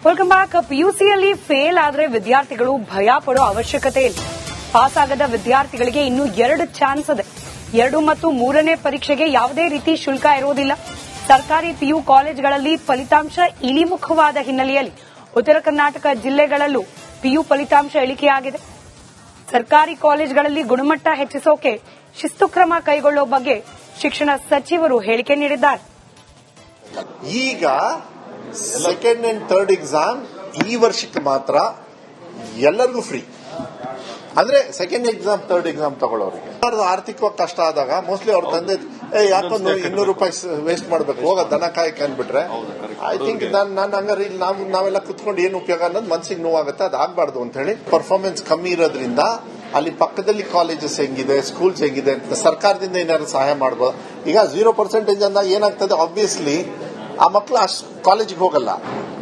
Welcome back. ಪಿಯುಸಿಯಲ್ಲಿ fail ಆದ್ರೆ ವಿದ್ಯಾರ್ಥಿಗಳು ಭಯ ಪಡೋ ಅವಶ್ಯಕತೆ ಇಲ್ಲ. ಪಾಸ್ ಆಗದ ವಿದ್ಯಾರ್ಥಿಗಳಿಗೆ ಇನ್ನೂ 2 ಚಾನ್ಸ್ ಇದೆ. 2 ಮತ್ತು 3ನೇ ಪರೀಕ್ಷೆಗೆ ಯಾವುದೇ ರೀತಿ ಶುಲ್ಕ ಇರೋದಿಲ್ಲ. ಸರ್ಕಾರಿ ಪಿಯು ಕಾಲೇಜುಗಳಲ್ಲಿ ಫಲಿತಾಂಶ ಇಳಿಮುಖವಾದ ಹಿನ್ನೆಲೆಯಲ್ಲಿ ಉತ್ತರ ಕರ್ನಾಟಕ ಜಿಲ್ಲೆಗಳಲ್ಲೂ ಪಿಯು ಫಲಿತಾಂಶ ಇಳಿಕೆಯಾಗಿದೆ. ಸರ್ಕಾರಿ ಕಾಲೇಜುಗಳಲ್ಲಿ ಗುಣಮಟ್ಟ ಹೆಚ್ಚಿಸೋಕೆ ಶಿಸ್ತು ಕ್ರಮ ಕೈಗೊಳ್ಳೋ ಬಗ್ಗೆ ಶಿಕ್ಷಣ ಸಚಿವರು ಹೇಳಿಕೆ ನೀಡಿದ್ದಾರೆ. ಈಗ ಸೆಕೆಂಡ್ ಅಂಡ್ ಥರ್ಡ್ ಎಕ್ಸಾಮ್ ಈ ವರ್ಷಕ್ಕೆ ಮಾತ್ರ ಎಲ್ಲರಿಗೂ ಫ್ರೀ. ಅಂದ್ರೆ ಸೆಕೆಂಡ್ ಎಕ್ಸಾಮ್ ಥರ್ಡ್ ಎಕ್ಸಾಮ್ ತಗೊಳ್ಳೋರಿಗೆ ಆರ್ಥಿಕವಾಗಿ ಕಷ್ಟ ಆದಾಗ ಮೋಸ್ಟ್ಲಿ ಅವ್ರ ತಂದೆ ಯಾಕೊಂದು ₹200 ವೇಸ್ಟ್ ಮಾಡ್ಬೇಕು, ಹೋಗ ದನ ಕಾಯಕ್ಕೆ ಅಂದ್ಬಿಟ್ರೆ ಐ ಥಿಂಕ್ ನಾನು ಹಂಗಾರೆ ಇಲ್ಲಿ ನಾವೆಲ್ಲ ಕುತ್ಕೊಂಡು ಏನು ಉಪಯೋಗ ಅನ್ನೋದು ಮನ್ಸಿಗೆ ನೋವಾಗುತ್ತೆ. ಅದು ಆಗ್ಬಾರ್ದು ಅಂತ ಹೇಳಿ ಪರ್ಫಾರ್ಮೆನ್ಸ್ ಕಮ್ಮಿ ಇರೋದ್ರಿಂದ ಅಲ್ಲಿ ಪಕ್ಕದಲ್ಲಿ ಕಾಲೇಜಸ್ ಹೆಂಗಿದೆ, ಸ್ಕೂಲ್ಸ್ ಹೆಂಗಿದೆ ಅಂತ ಸರ್ಕಾರದಿಂದ ಏನಾದ್ರು ಸಹಾಯ ಮಾಡಬಹುದು. ಈಗ 0% ಅಂದಾಗ ಏನಾಗ್ತದೆ, ಆಬ್ವಿಯಸ್ಲಿ ಆ ಮಕ್ಕಳು ಅಷ್ಟು ಕಾಲೇಜಿಗೆ ಹೋಗಲ್ಲ.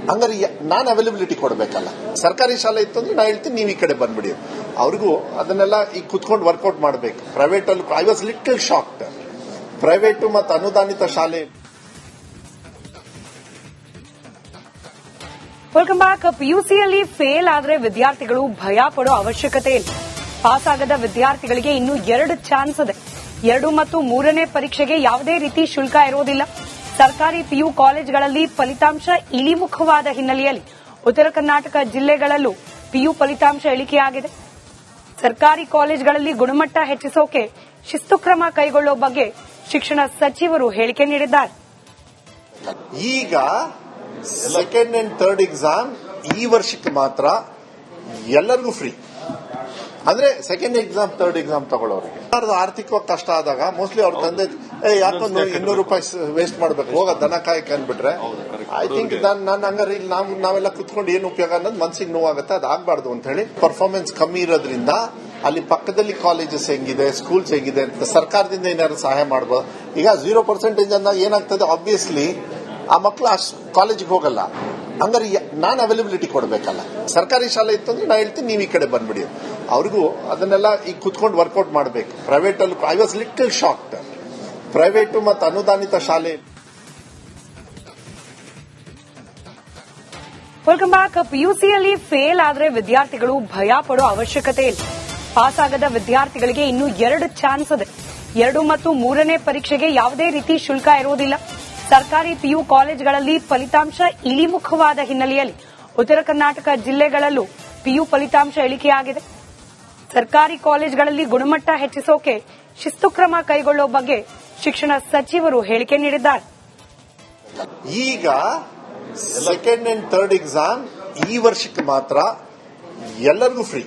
ಹಂಗಾರೆ ನಾನು ಅವೈಲಬಿಲಿಟಿ ಕೊಡಬೇಕಲ್ಲ. ಸರ್ಕಾರಿ ಶಾಲೆ ಇತ್ತು ಅಂದ್ರೆ ನಾ ಹೇಳ್ತೀನಿ ನೀವು ಈ ಕಡೆ ಬಂದ್ಬಿಡಿ. ಅವ್ರಿಗೂ ಅದನ್ನೆಲ್ಲ ಈಗ ಕುತ್ಕೊಂಡು ವರ್ಕೌಟ್ ಮಾಡಬೇಕು. ಪ್ರೈವೇಟ್ ಅಲ್ಲಿ I was little shocked. Private ಮತ್ತು ಅನುದಾನಿತ ಶಾಲೆ. Welcome back. ಪಿಯುಸಿಯಲ್ಲಿ ಫೇಲ್ ಆದ್ರೆ ವಿದ್ಯಾರ್ಥಿಗಳು ಭಯ ಪಡೋ ಅವಶ್ಯಕತೆ ಇಲ್ಲ. ಪಾಸ್ ಆಗದ ವಿದ್ಯಾರ್ಥಿಗಳಿಗೆ ಇನ್ನೂ 2 ಚಾನ್ಸ್ ಇದೆ. 2 ಮತ್ತು 3ನೇ ಪರೀಕ್ಷೆಗೆ ಯಾವುದೇ ರೀತಿ ಶುಲ್ಕ ಇರೋದಿಲ್ಲ. ಸರ್ಕಾರಿ ಪಿಯು ಕಾಲೇಜುಗಳಲ್ಲಿ ಫಲಿತಾಂಶ ಇಳಿಮುಖವಾದ ಹಿನ್ನೆಲೆಯಲ್ಲಿ ಉತ್ತರ ಕರ್ನಾಟಕ ಜಿಲ್ಲೆಗಳಲ್ಲೂ ಪಿಯು ಫಲಿತಾಂಶ ಇಳಿಕೆಯಾಗಿದೆ. ಸರ್ಕಾರಿ ಕಾಲೇಜುಗಳಲ್ಲಿ ಗುಣಮಟ್ಟ ಹೆಚ್ಚಿಸೋಕೆ ಶಿಸ್ತು ಕ್ರಮ ಕೈಗೊಳ್ಳೋ ಬಗ್ಗೆ ಶಿಕ್ಷಣ ಸಚಿವರು ಹೇಳಿಕೆ ನೀಡಿದ್ದಾರೆ. ಈಗ ಸೆಕೆಂಡ್ ಅಂಡ್ ಥರ್ಡ್ ಎಕ್ಸಾಮ್ ಈ ವರ್ಷಕ್ಕೆ ಮಾತ್ರ ಎಲ್ಲರಿಗೂ ಫ್ರೀ. ಅಂದ್ರೆ ಸೆಕೆಂಡ್ ಎಕ್ಸಾಮ್ ಥರ್ಡ್ ಎಕ್ಸಾಮ್ ತಗೊಳ್ಳೋರಿಗೆ ಆರ್ಥಿಕವಾಗಿ ಕಷ್ಟ ಆದಾಗ ಮೋಸ್ಟ್ಲಿ ಅವ್ರ ತಂದೆ ಯಾಕೊಂದು ₹200 ವೇಸ್ಟ್ ಮಾಡ್ಬೇಕು, ಹೋಗ ದನ ಕಾಯಕ್ಕೆ ಅಂದ್ಬಿಟ್ರೆ ಐ ಥಿಂಕ್ ನಾನು ಹಂಗಾರೆ ಇಲ್ಲಿ ನಾವೆಲ್ಲ ಕುತ್ಕೊಂಡು ಏನು ಉಪಯೋಗ ಅನ್ನೋದು ಮನ್ಸಿಗೆ ನೋವಾಗುತ್ತೆ. ಅದು ಆಗ್ಬಾರ್ದು ಅಂತ ಹೇಳಿ ಪರ್ಫಾರ್ಮೆನ್ಸ್ ಕಮ್ಮಿ ಇರೋದ್ರಿಂದ ಅಲ್ಲಿ ಪಕ್ಕದಲ್ಲಿ ಕಾಲೇಜಸ್ ಹೆಂಗಿದೆ, ಸ್ಕೂಲ್ಸ್ ಹೆಂಗಿದೆ ಅಂತ ಸರ್ಕಾರದಿಂದ ಏನಾದ್ರು ಸಹಾಯ ಮಾಡಬಹುದು. ಈಗ 0% ಅಂದಾಗ ಏನಾಗ್ತದೆ, ಆಬ್ವಿಯಸ್ಲಿ ಆ ಮಕ್ಕಳು ಅಷ್ಟು ಕಾಲೇಜಿಗೆ ಹೋಗಲ್ಲ. ಹಂಗಾರೆ ನಾನು ಅವೈಲಬಿಲಿಟಿ ಕೊಡಬೇಕಲ್ಲ. ಸರ್ಕಾರಿ ಶಾಲೆ ಇತ್ತು ಅಂದ್ರೆ ನಾ ಹೇಳ್ತೀನಿ ನೀವು ಈ ಕಡೆ ಬಂದ್ಬಿಡಿ. ಅವ್ರಿಗೂ ಅದನ್ನೆಲ್ಲ ಈಗ ಕುತ್ಕೊಂಡು ವರ್ಕೌಟ್ ಮಾಡಬೇಕು. ಪ್ರೈವೇಟ್ ಅಲ್ಲಿ I was little shocked. Private ಮತ್ತು ಅನುದಾನಿತ ಶಾಲೆ. Welcome back. ಪಿಯುಸಿಯಲ್ಲಿ ಫೇಲ್ ಆದ್ರೆ ವಿದ್ಯಾರ್ಥಿಗಳು ಭಯ ಪಡೋ ಅವಶ್ಯಕತೆ ಇಲ್ಲ. ಪಾಸ್ ಆಗದ ವಿದ್ಯಾರ್ಥಿಗಳಿಗೆ ಇನ್ನೂ 2 ಚಾನ್ಸ್ ಇದೆ. 2 ಮತ್ತು 3ನೇ ಪರೀಕ್ಷೆಗೆ ಯಾವುದೇ ರೀತಿ ಶುಲ್ಕ ಇರೋದಿಲ್ಲ. ಸರ್ಕಾರಿ ಪಿಯು ಕಾಲೇಜುಗಳಲ್ಲಿ ಫಲಿತಾಂಶ ಇಳಿಮುಖವಾದ ಹಿನ್ನೆಲೆಯಲ್ಲಿ ಉತ್ತರ ಕರ್ನಾಟಕ ಜಿಲ್ಲೆಗಳಲ್ಲೂ ಪಿಯು ಫಲಿತಾಂಶ ಇಳಿಕೆಯಾಗಿದೆ. ಸರ್ಕಾರಿ ಕಾಲೇಜುಗಳಲ್ಲಿ ಗುಣಮಟ್ಟ ಹೆಚ್ಚಿಸೋಕೆ ಶಿಸ್ತು ಕ್ರಮ ಕೈಗೊಳ್ಳೋ ಬಗ್ಗೆ ಶಿಕ್ಷಣ ಸಚಿವರು ಹೇಳಿಕೆ ನೀಡಿದ್ದಾರೆ. ಈಗ ಸೆಕೆಂಡ್ ಅಂಡ್ ಥರ್ಡ್ ಎಕ್ಸಾಮ್ ಈ ವರ್ಷಕ್ಕೆ ಮಾತ್ರ ಎಲ್ಲರಿಗೂ ಫ್ರೀ.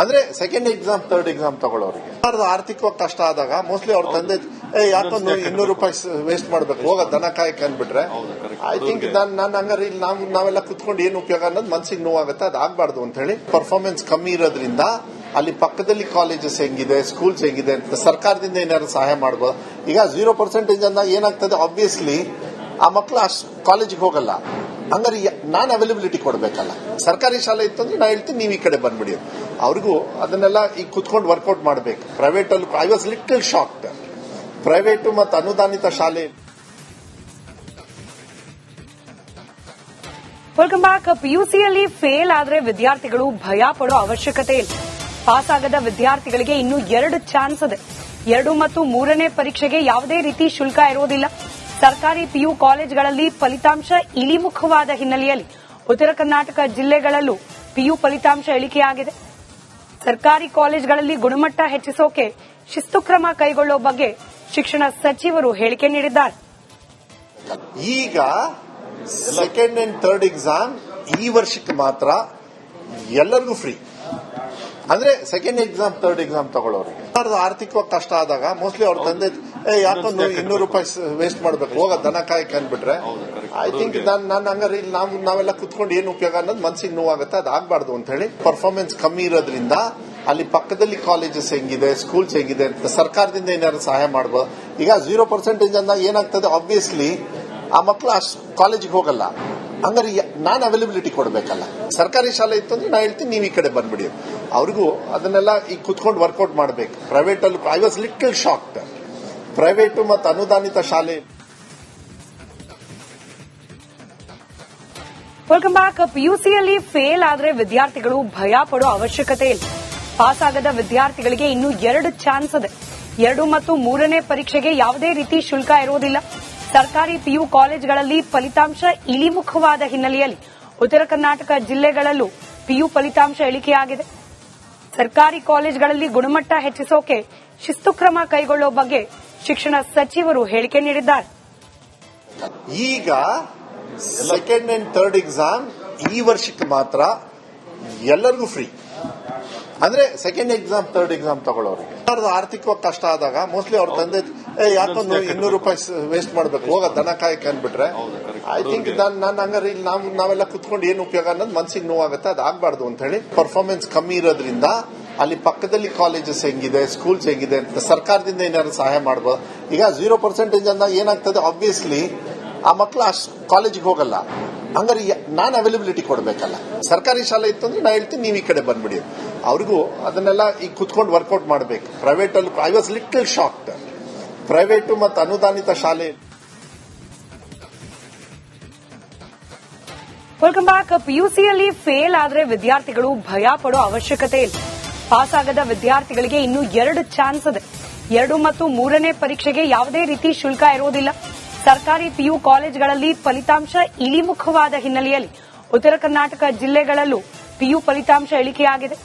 ಅಂದ್ರೆ ಸೆಕೆಂಡ್ ಎಕ್ಸಾಮ್ ಥರ್ಡ್ ಎಕ್ಸಾಮ್ ತಗೊಳ್ಳೋರಿಗೆ ಆರ್ಥಿಕವಾಗಿ ಕಷ್ಟ ಆದಾಗ ಮೋಸ್ಟ್ಲಿ ಅವ್ರ ತಂದೆ ಯಾಕೊಂದು ₹200 ವೇಸ್ಟ್ ಮಾಡ್ಬೇಕು, ಹೋಗ ದನ ಕಾಯಕ್ಕೆ ಅಂದ್ಬಿಟ್ರೆ ಐ ಥಿಂಕ್ ನಾನು ಹಂಗಾರೆ ಇಲ್ಲಿ ನಾವೆಲ್ಲ ಕುತ್ಕೊಂಡು ಏನು ಉಪಯೋಗ ಅನ್ನೋದು ಮನ್ಸಿಗೆ ನೋವಾಗುತ್ತೆ. ಅದು ಆಗ್ಬಾರ್ದು ಅಂತ ಹೇಳಿ ಪರ್ಫಾರ್ಮೆನ್ಸ್ ಕಮ್ಮಿ ಇರೋದ್ರಿಂದ ಅಲ್ಲಿ ಪಕ್ಕದಲ್ಲಿ ಕಾಲೇಜಸ್ ಹೆಂಗಿದೆ, ಸ್ಕೂಲ್ಸ್ ಹೆಂಗಿದೆ ಅಂತ ಸರ್ಕಾರದಿಂದ ಏನಾದ್ರು ಸಹಾಯ ಮಾಡಬಹುದು. ಈಗ 0% ಅಂದಾಗ ಏನಾಗ್ತದೆ, ಆಬ್ವಿಯಸ್ಲಿ ಆ ಮಕ್ಕಳು ಅಷ್ಟು ಕಾಲೇಜಿಗೆ ಹೋಗಲ್ಲ. ಹಂಗಾರೆ ನಾನು ಅವೈಲಬಿಲಿಟಿ ಕೊಡಬೇಕಲ್ಲ. ಸರ್ಕಾರಿ ಶಾಲೆ ಇತ್ತು ಅಂದ್ರೆ ನಾ ಹೇಳ್ತೀನಿ ನೀವು ಈ ಕಡೆ ಬಂದ್ಬಿಡಿ. ಅವ್ರಿಗೂ ಅದನ್ನೆಲ್ಲ ಈಗ ಕುತ್ಕೊಂಡು ವರ್ಕೌಟ್ ಮಾಡಬೇಕು. ಪ್ರೈವೇಟ್ ಅಲ್ಲಿ I was little shocked. Private ಮತ್ತು ಅನುದಾನಿತ ಶಾಲೆ. Welcome back. ಪಿಯುಸಿಯಲ್ಲಿ ಫೇಲ್ ಆದ್ರೆ ವಿದ್ಯಾರ್ಥಿಗಳು ಭಯ ಪಡೋ ಅವಶ್ಯಕತೆ ಇಲ್ಲ. ಪಾಸ್ ಆಗದ ವಿದ್ಯಾರ್ಥಿಗಳಿಗೆ ಇನ್ನೂ 2 ಚಾನ್ಸ್ ಇದೆ. 2 ಮತ್ತು 3ನೇ ಪರೀಕ್ಷೆಗೆ ಯಾವುದೇ ರೀತಿ ಶುಲ್ಕ ಇರೋದಿಲ್ಲ. ಸರ್ಕಾರಿ ಪಿಯು ಕಾಲೇಜುಗಳಲ್ಲಿ ಫಲಿತಾಂಶ ಇಳಿಮುಖವಾದ ಹಿನ್ನೆಲೆಯಲ್ಲಿ ಉತ್ತರ ಕರ್ನಾಟಕ ಜಿಲ್ಲೆಗಳಲ್ಲೂ ಪಿಯು ಫಲಿತಾಂಶ ಇಳಿಕೆಯಾಗಿದೆ. ಸರ್ಕಾರಿ ಕಾಲೇಜುಗಳಲ್ಲಿ ಗುಣಮಟ್ಟ ಹೆಚ್ಚಿಸೋಕೆ ಶಿಸ್ತು ಕ್ರಮ ಕೈಗೊಳ್ಳೋ ಬಗ್ಗೆ ಶಿಕ್ಷಣ ಸಚಿವರು ಹೇಳಿಕೆ ನೀಡಿದ್ದಾರೆ. ಈಗ ಸೆಕೆಂಡ್ ಅಂಡ್ ಥರ್ಡ್ ಎಕ್ಸಾಮ್ ಈ ವರ್ಷಕ್ಕೆ ಮಾತ್ರ ಎಲ್ಲರಿಗೂ ಫ್ರೀ. ಅಂದ್ರೆ ಸೆಕೆಂಡ್ ಎಕ್ಸಾಮ್ ಥರ್ಡ್ ಎಕ್ಸಾಮ್ ತಗೊಳ್ಳೋರಿಗೆ ಆರ್ಥಿಕವಾಗಿ ಕಷ್ಟ ಆದಾಗ ಮೋಸ್ಟ್ಲಿ ಅವ್ರ ತಂದೆ ಯಾಕೊಂದು ₹200 ವೇಸ್ಟ್ ಮಾಡ್ಬೇಕು, ಹೋಗ ದನ ಕಾಯಕ್ಕೆ ಅಂದ್ಬಿಟ್ರೆ ಐ ಥಿಂಕ್ ನಾನು ಹಂಗಾರೆ ಇಲ್ಲಿ ನಾವೆಲ್ಲ ಕುತ್ಕೊಂಡು ಏನು ಉಪಯೋಗ ಅನ್ನೋದು ಮನ್ಸಿಗೆ ನೋವಾಗುತ್ತೆ. ಅದು ಆಗ್ಬಾರ್ದು ಅಂತ ಹೇಳಿ ಪರ್ಫಾರ್ಮೆನ್ಸ್ ಕಮ್ಮಿ ಇರೋದ್ರಿಂದ ಅಲ್ಲಿ ಪಕ್ಕದಲ್ಲಿ ಕಾಲೇಜಸ್ ಹೆಂಗಿದೆ, ಸ್ಕೂಲ್ಸ್ ಹೆಂಗಿದೆ ಅಂತ ಸರ್ಕಾರದಿಂದ ಏನಾದ್ರು ಸಹಾಯ ಮಾಡಬಹುದು. ಈಗ 0% ಅಂದಾಗ ಏನಾಗ್ತದೆ, ಆಬ್ವಿಯಸ್ಲಿ ಆ ಮಕ್ಕಳು ಅಷ್ಟು ಕಾಲೇಜಿಗೆ ಹೋಗಲ್ಲ. ಹಂಗಾರೆ ನಾನು ಅವೈಲಬಿಲಿಟಿ ಕೊಡಬೇಕಲ್ಲ. ಸರ್ಕಾರಿ ಶಾಲೆ ಇತ್ತು ಅಂದ್ರೆ ನಾ ಹೇಳ್ತೀನಿ ನೀವು ಈ ಕಡೆ ಬಂದ್ಬಿಡಿ. ಅವ್ರಿಗೂ ಅದನ್ನೆಲ್ಲ ಈಗ ಕುತ್ಕೊಂಡು ವರ್ಕೌಟ್ ಮಾಡಬೇಕು. ಪ್ರೈವೇಟ್ ಅಲ್ಲಿ I was little shocked. Private ಮತ್ತು ಅನುದಾನಿತ ಶಾಲೆ. Welcome back. ಪಿಯುಸಿಯಲ್ಲಿ ಫೇಲ್ ಆದ್ರೆ ವಿದ್ಯಾರ್ಥಿಗಳು ಭಯ ಪಡೋ ಅವಶ್ಯಕತೆ ಇಲ್ಲ. ಪಾಸ್ ಆಗದ ವಿದ್ಯಾರ್ಥಿಗಳಿಗೆ ಇನ್ನೂ 2 ಚಾನ್ಸ್ ಇದೆ. 2 ಮತ್ತು 3ನೇ ಪರೀಕ್ಷೆಗೆ ಯಾವುದೇ ರೀತಿ ಶುಲ್ಕ ಇರೋದಿಲ್ಲ. ಸರ್ಕಾರಿ ಪಿಯು ಕಾಲೇಜುಗಳಲ್ಲಿ ಫಲಿತಾಂಶ ಇಳಿಮುಖವಾದ ಹಿನ್ನೆಲೆಯಲ್ಲಿ ಉತ್ತರ ಕರ್ನಾಟಕ ಜಿಲ್ಲೆಗಳಲ್ಲೂ ಪಿಯು ಫಲಿತಾಂಶ ಇಳಿಕೆಯಾಗಿದೆ. ಸರ್ಕಾರಿ ಕಾಲೇಜುಗಳಲ್ಲಿ ಗುಣಮಟ್ಟ ಹೆಚ್ಚಿಸೋಕೆ ಶಿಸ್ತು ಕ್ರಮ ಕೈಗೊಳ್ಳೋ ಬಗ್ಗೆ ಶಿಕ್ಷಣ ಸಚಿವರು ಹೇಳಿಕೆ ನೀಡಿದ್ದಾರೆ. ಈಗ ಸೆಕೆಂಡ್ ಅಂಡ್ ಥರ್ಡ್ ಎಕ್ಸಾಮ್ ಈ ವರ್ಷಕ್ಕೆ ಮಾತ್ರ ಎಲ್ಲರಿಗೂ ಫ್ರೀ. ಅಂದ್ರೆ ಸೆಕೆಂಡ್ ಎಕ್ಸಾಮ್ ಥರ್ಡ್ ಎಕ್ಸಾಮ್ ತಗೊಳ್ಳೋರಿಗೆ ಆರ್ಥಿಕವಾಗಿ ಕಷ್ಟ ಆದಾಗ ಮೋಸ್ಟ್ಲಿ ಅವ್ರ ತಂದೆ ಯಾಕೊಂದು 200 ರೂಪಾಯಿ ವೇಸ್ಟ್ ಮಾಡ್ಬೇಕು, ಹೋಗ ದನ ಕಾಯಕ್ಕೆ ಅಂದ್ಬಿಟ್ರೆ ಐ ಥಿಂಕ್ ನಾನು ಹಂಗಾರೆ ಇಲ್ಲಿ ನಾವೆಲ್ಲ ಕುತ್ಕೊಂಡು ಏನು ಉಪಯೋಗ ಅನ್ನೋದು ಮನ್ಸಿಗೆ ನೋವಾಗುತ್ತೆ. ಅದಾಗಬಾರ್ದು ಅಂತ ಹೇಳಿ ಪರ್ಫಾರ್ಮೆನ್ಸ್ ಕಮ್ಮಿ ಇರೋದ್ರಿಂದ ಅಲ್ಲಿ ಪಕ್ಕದಲ್ಲಿ ಕಾಲೇಜಸ್ ಹೆಂಗಿದೆ, ಸ್ಕೂಲ್ಸ್ ಹೆಂಗಿದೆ ಅಂತ ಸರ್ಕಾರದಿಂದ ಏನಾದ್ರು ಸಹಾಯ ಮಾಡಬಹುದು. ಈಗ 0% ಅಂದಾಗ ಏನಾಗ್ತದೆ, ಆಬ್ವಿಯಸ್ಲಿ ಆ ಮಕ್ಕಳು ಅಷ್ಟು ಕಾಲೇಜಿಗೆ ಹೋಗಲ್ಲ. ಹಂಗಾರೆ ನಾನು ಅವೈಲಬಿಲಿಟಿ ಕೊಡಬೇಕಲ್ಲ. ಸರ್ಕಾರಿ ಶಾಲೆ ಇತ್ತು ಅಂದ್ರೆ ನಾ ಹೇಳ್ತೀನಿ ನೀವು ಈ ಕಡೆ ಬಂದ್ಬಿಡಿ. ಅವ್ರಿಗೂ ಅದನ್ನೆಲ್ಲ ಈಗ ಕುತ್ಕೊಂಡು ವರ್ಕೌಟ್ ಮಾಡಬೇಕು. ಪ್ರೈವೇಟ್ ಅಲ್ಲಿ I was little shocked. Private ಮತ್ತು ಅನುದಾನಿತ ಶಾಲೆ. Welcome back. ಪಿಯುಸಿಯಲ್ಲಿ ಫೇಲ್ ಆದ್ರೆ ವಿದ್ಯಾರ್ಥಿಗಳು ಭಯ ಪಡೋ ಅವಶ್ಯಕತೆ ಇಲ್ಲ. ಪಾಸ್ ಆಗದ ವಿದ್ಯಾರ್ಥಿಗಳಿಗೆ ಇನ್ನೂ 2 ಚಾನ್ಸ್ ಇದೆ. 2 ಮತ್ತು 3ನೇ ಪರೀಕ್ಷೆಗೆ ಯಾವುದೇ ರೀತಿ ಶುಲ್ಕ ಇರೋದಿಲ್ಲ. ಸರ್ಕಾರಿ ಪಿಯು ಕಾಲೇಜುಗಳಲ್ಲಿ ಫಲಿತಾಂಶ ಇಳಿಮುಖವಾದ ಹಿನ್ನೆಲೆಯಲ್ಲಿ ಉತ್ತರ ಕರ್ನಾಟಕ ಜಿಲ್ಲೆಗಳಲ್ಲೂ ಪಿಯು ಫಲಿತಾಂಶ ಇಳಿಕೆಯಾಗಿದೆ.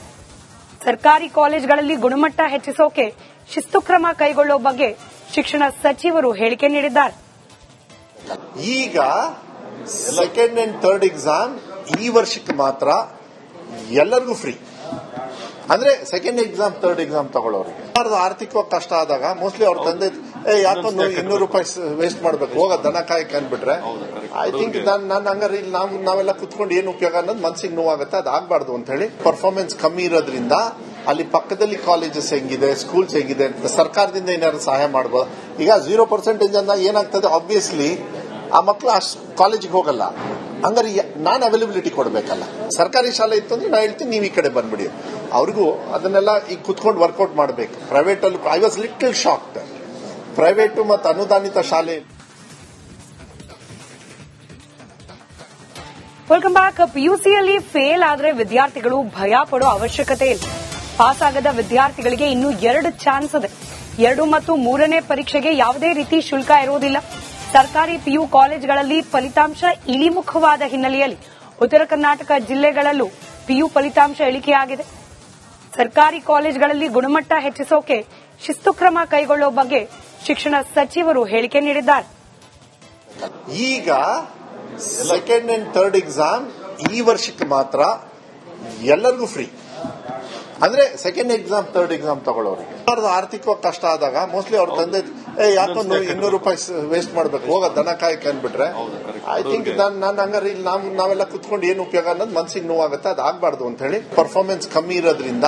ಸರ್ಕಾರಿ ಕಾಲೇಜುಗಳಲ್ಲಿ ಗುಣಮಟ್ಟ ಹೆಚ್ಚಿಸೋಕೆ ಶಿಸ್ತು ಕ್ರಮ ಕೈಗೊಳ್ಳೋ ಬಗ್ಗೆ ಶಿಕ್ಷಣ ಸಚಿವರು ಹೇಳಿಕೆ ನೀಡಿದ್ದಾರೆ. ಈಗ ಸೆಕೆಂಡ್ ಅಂಡ್ ಥರ್ಡ್ ಎಕ್ಸಾಮ್ ಈ ವರ್ಷಕ್ಕೆ ಮಾತ್ರ ಎಲ್ಲರಿಗೂ ಫ್ರೀ. ಅಂದ್ರೆ ಸೆಕೆಂಡ್ ಎಕ್ಸಾಮ್ ಥರ್ಡ್ ಎಕ್ಸಾಮ್ ತಗೊಳ್ಳೋರಿಗೆ ಆರ್ಥಿಕವಾಗಿ ಕಷ್ಟ ಆದಾಗ ಮೋಸ್ಟ್ಲಿ ಅವ್ರ ತಂದೆ ಯಾಕೊಂದು 200 ರೂಪಾಯಿ ವೇಸ್ಟ್ ಮಾಡ್ಬೇಕು, ಹೋಗ ದನ ಕಾಯಕ್ಕೆ ಅಂದ್ಬಿಟ್ರೆ ಐ ಥಿಂಕ್ ನಾನು ಹಂಗಾರೆ ಇಲ್ಲಿ ನಾವೆಲ್ಲ ಕುತ್ಕೊಂಡು ಏನು ಉಪಯೋಗ ಅನ್ನೋದು ಮನ್ಸಿಗೆ ನೋವಾಗುತ್ತೆ. ಅದಾಗಬಾರ್ದು ಅಂತ ಹೇಳಿ ಪರ್ಫಾರ್ಮೆನ್ಸ್ ಕಮ್ಮಿ ಇರೋದ್ರಿಂದ ಅಲ್ಲಿ ಪಕ್ಕದಲ್ಲಿ ಕಾಲೇಜಸ್ ಹೆಂಗಿದೆ, ಸ್ಕೂಲ್ಸ್ ಹೆಂಗಿದೆ ಅಂತ ಸರ್ಕಾರದಿಂದ ಏನಾದ್ರು ಸಹಾಯ ಮಾಡಬಹುದು. ಈಗ 0% ಅಂದಾಗ ಏನಾಗ್ತದೆ, ಆಬ್ವಿಯಸ್ಲಿ ಆ ಮಕ್ಕಳು ಅಷ್ಟು ಕಾಲೇಜಿಗೆ ಹೋಗಲ್ಲ. ಹಂಗಾರೆ ನಾನು ಅವೈಲಬಿಲಿಟಿ ಕೊಡಬೇಕಲ್ಲ. ಸರ್ಕಾರಿ ಶಾಲೆ ಇತ್ತು ಅಂದ್ರೆ ನಾ ಹೇಳ್ತೀನಿ ನೀವು ಈ ಕಡೆ ಬಂದ್ಬಿಡಿ. ಅವ್ರಿಗೂ ಅದನ್ನೆಲ್ಲ ಈಗ ಕುತ್ಕೊಂಡು ವರ್ಕೌಟ್ ಮಾಡಬೇಕು. ಪ್ರೈವೇಟ್ ಅಲ್ಲಿ I was little shocked. Private ಮತ್ತು ಅನುದಾನಿತ ಶಾಲೆ. Welcome back. ಪಿಯುಸಿಯಲ್ಲಿ ಫೇಲ್ ಆದ್ರೆ ವಿದ್ಯಾರ್ಥಿಗಳು ಭಯ ಪಡೋ ಅವಶ್ಯಕತೆ ಇಲ್ಲ. ಪಾಸ್ ಆಗದ ವಿದ್ಯಾರ್ಥಿಗಳಿಗೆ ಇನ್ನೂ 2 ಚಾನ್ಸ್ ಇದೆ. 2 ಮತ್ತು 3ನೇ ಪರೀಕ್ಷೆಗೆ ಯಾವುದೇ ರೀತಿ ಶುಲ್ಕ ಇರೋದಿಲ್ಲ. ಸರ್ಕಾರಿ ಪಿಯು ಕಾಲೇಜುಗಳಲ್ಲಿ ಫಲಿತಾಂಶ ಇಳಿಮುಖವಾದ ಹಿನ್ನೆಲೆಯಲ್ಲಿ ಉತ್ತರ ಕರ್ನಾಟಕ ಜಿಲ್ಲೆಗಳಲ್ಲೂ ಪಿಯು ಫಲಿತಾಂಶ ಇಳಿಕೆಯಾಗಿದೆ. ಸರ್ಕಾರಿ ಕಾಲೇಜುಗಳಲ್ಲಿ ಗುಣಮಟ್ಟ ಹೆಚ್ಚಿಸೋಕೆ ಶಿಸ್ತು ಕ್ರಮ ಕೈಗೊಳ್ಳೋ ಬಗ್ಗೆ ಶಿಕ್ಷಣ ಸಚಿವರು ಹೇಳಿಕೆ ನೀಡಿದ್ದಾರೆ. ಈಗ ಸೆಕೆಂಡ್ ಅಂಡ್ ಥರ್ಡ್ ಎಕ್ಸಾಮ್ ಈ ವರ್ಷಕ್ಕೆ ಮಾತ್ರ ಎಲ್ಲರಿಗೂ ಫ್ರೀ. ಅಂದ್ರೆ ಸೆಕೆಂಡ್ ಎಕ್ಸಾಮ್ ಥರ್ಡ್ ಎಕ್ಸಾಮ್ ತಗೊಳ್ಳೋರಿಗೆ ಆರ್ಥಿಕವಾಗಿ ಕಷ್ಟ ಆದಾಗ ಮೋಸ್ಟ್ಲಿ ಅವ್ರ ತಂದೆ ಯಾಕೊಂದು 200 ರೂಪಾಯಿ ವೇಸ್ಟ್ ಮಾಡ್ಬೇಕು, ಹೋಗ ದನ ಕಾಯಕ್ಕೆ ಅಂದ್ಬಿಟ್ರೆ ಐ ಥಿಂಕ್ ನಾನು ಹಂಗಾರೆ ಇಲ್ಲಿ ನಾವೆಲ್ಲ ಕುತ್ಕೊಂಡು ಏನು ಉಪಯೋಗ ಅನ್ನೋದು ಮನ್ಸಿಗೆ ನೋವಾಗುತ್ತೆ. ಅದಾಗಬಾರ್ದು ಅಂತ ಹೇಳಿ ಪರ್ಫಾರ್ಮೆನ್ಸ್ ಕಮ್ಮಿ ಇರೋದ್ರಿಂದ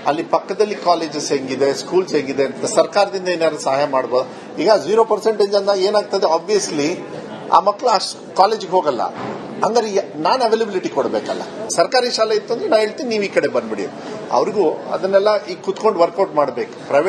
ಅಲ್ಲಿ ಪಕ್ಕದಲ್ಲಿ ಕಾಲೇಜಸ್ ಹೆಂಗಿದೆ, ಸ್ಕೂಲ್ಸ್ ಹೆಂಗಿದೆ ಅಂತ ಸರ್ಕಾರದಿಂದ ಏನಾದ್ರು ಸಹಾಯ ಮಾಡಬಹುದು. ಈಗ 0% ಅಂದಾಗ ಏನಾಗ್ತದೆ, ಆಬ್ವಿಯಸ್ಲಿ ಆ ಮಕ್ಕಳು ಅಷ್ಟು ಕಾಲೇಜಿಗೆ ಹೋಗಲ್ಲ. ಹಂಗಾರೆ ನಾನು ಅವೈಲಬಿಲಿಟಿ ಕೊಡಬೇಕಲ್ಲ. ಸರ್ಕಾರಿ ಶಾಲೆ ಇತ್ತು ಅಂದ್ರೆ ನಾ ಹೇಳ್ತೀನಿ ನೀವು ಈ ಕಡೆ ಬಂದ್ಬಿಡಿ. ಅವ್ರಿಗೂ ಅದನ್ನೆಲ್ಲ ಈಗ ಕುತ್ಕೊಂಡು ವರ್ಕೌಟ್ ಮಾಡಬೇಕು. ಪ್ರೈವೇಟ್